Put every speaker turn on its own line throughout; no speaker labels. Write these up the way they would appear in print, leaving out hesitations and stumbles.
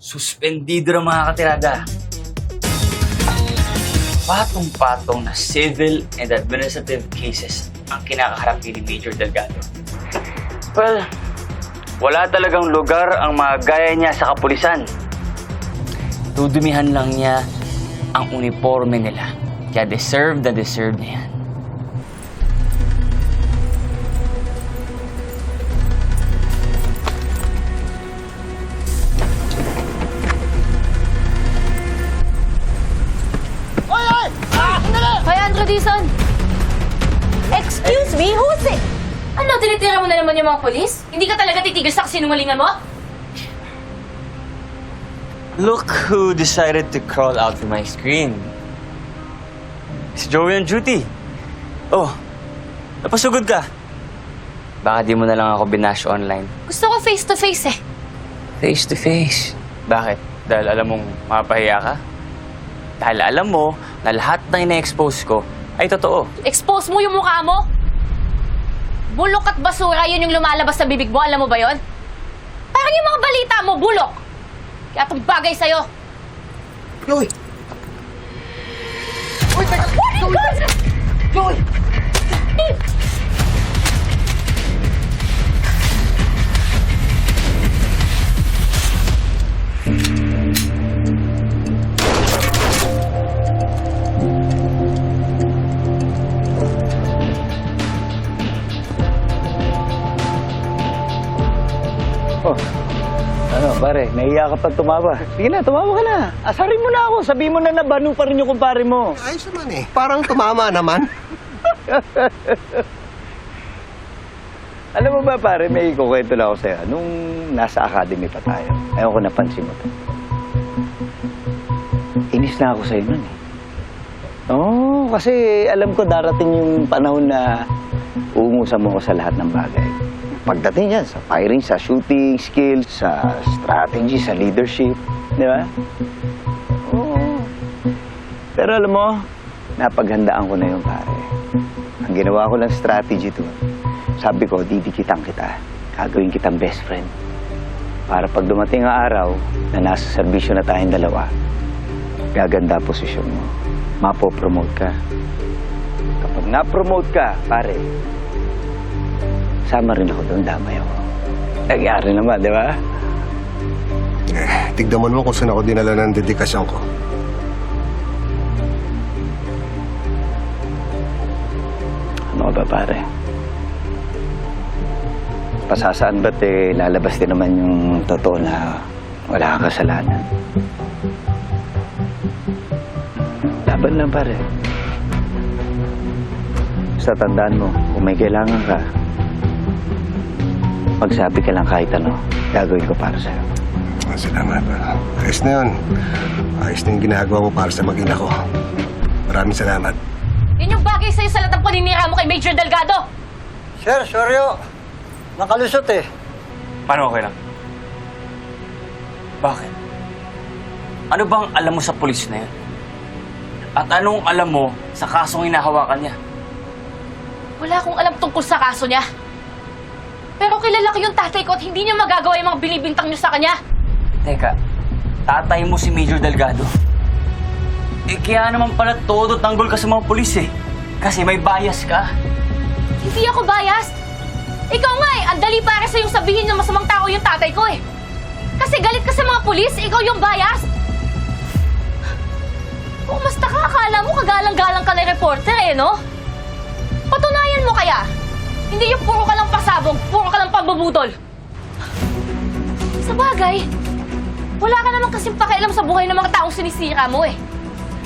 Suspendido ng mga katirada. Patong-patong na civil and administrative cases ang kinakaharap ni Major Delgado. Well, wala talagang lugar ang mga gaya niya sa kapulisan. Dudumihan lang niya ang uniforme nila. Kaya deserve niya yan.
Hoy, Andrew Dizon! Excuse me, who's it? Ano, tinitira mo na naman yung mga polis? Hindi ka talaga titigil sa kasinungalingan mo?
Look who decided to crawl out of my screen. Si Joey on duty. Oh, napasugod ka. Baka di mo na lang ako binash online.
Gusto ko face-to-face eh.
Face to face. Bakit? Dahil alam mong mapahiya ka? Dahil alam mo na lahat ng ina-expose ko ay totoo.
Expose mo yung mukha mo. Bulok at basura, yun yung lumalabas sa bibig mo. Alam mo ba yun? Parang yung mga balita mo, bulok. Kaya itong bagay sa'yo.
Joey! Uy, teka! Joey!
Oh, ano pare, nahiya ka pag tumawa. Sige na, tumawa ka na. Asarin mo na ako, sabihin mo na nabano pa rin yung kumpare mo.
Ayos naman eh. Parang tumama naman.
Alam mo ba pare, may kukwento lang ako sa'yo. Nung nasa academy pa tayo, ayaw ko napansin mo to. Inis na ako sa'yo nun eh. Oo, kasi alam ko darating yung panahon na uungusan mo ko sa lahat ng bagay. Pagdating yan, sa firing, sa shooting, skills, sa strategy, sa leadership. Di ba? Oo. Pero alam mo, napaghandaan ko na yun, pare. Ang ginawa ko lang strategy to. Sabi ko, didikitan kita. Gagawin kitang best friend. Para pag dumating ang araw na nasa serbisyo na tayong dalawa, gaganda ang posisyon mo. Mapopromote ka. Kapag na-promote ka, pare, sama rin ako doon, damay ako. Nagyari naman, di ba?
Tigdaman mo kung saan ako dinala ng dedikasyon ko.
Ano ba, pare? Pasasaan ba't lalabas din naman yung totoo na wala kang kasalanan? Laban lang, pare. Basta tandaan mo, kung may kailangan ka, magsabi ka lang kahit ano, gagawin ko para sa'yo.
Salamat. Ayos na yun. Ayos na yung ginagawa mo para sa mag-ina ko. Maraming salamat.
Yun yung bagay sa'yo sa lahat ng paninira mo kay Major Delgado.
Sir, sorry ho. Nakalusot eh.
Paano okay lang? Bakit? Ano bang alam mo sa pulis na yun? At anong alam mo sa kasong hinahawakan niya?
Wala akong alam tungkol sa kaso niya. Pero kilala ko yung tatay ko at hindi niya magagawa yung mga binibintang niyo sa kanya.
Teka, tatay mo si Major Delgado. Eh kaya naman pala todo tanggol ka sa mga pulis eh. Kasi may bias ka.
Hindi ako biased. Ikaw nga eh, ang dali para sa yung sabihin ng masamang tao yung tatay ko eh. Kasi galit ka sa mga pulis, ikaw yung biased. Kung mas nakakala mo, kagalang-galang ka na reporter eh, no? Patunayan mo kaya. Hindi yung puro ka lang pasabog, puro ka lang pambubudol. Sa bagay, wala ka naman kasing pakialam sa buhay ng mga taong sinisira mo eh.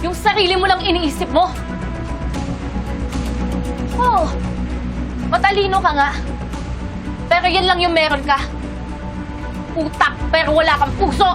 Yung sarili mo lang iniisip mo. Oo, matalino ka nga. Pero yan lang yung meron ka. Utak, pero wala kang puso.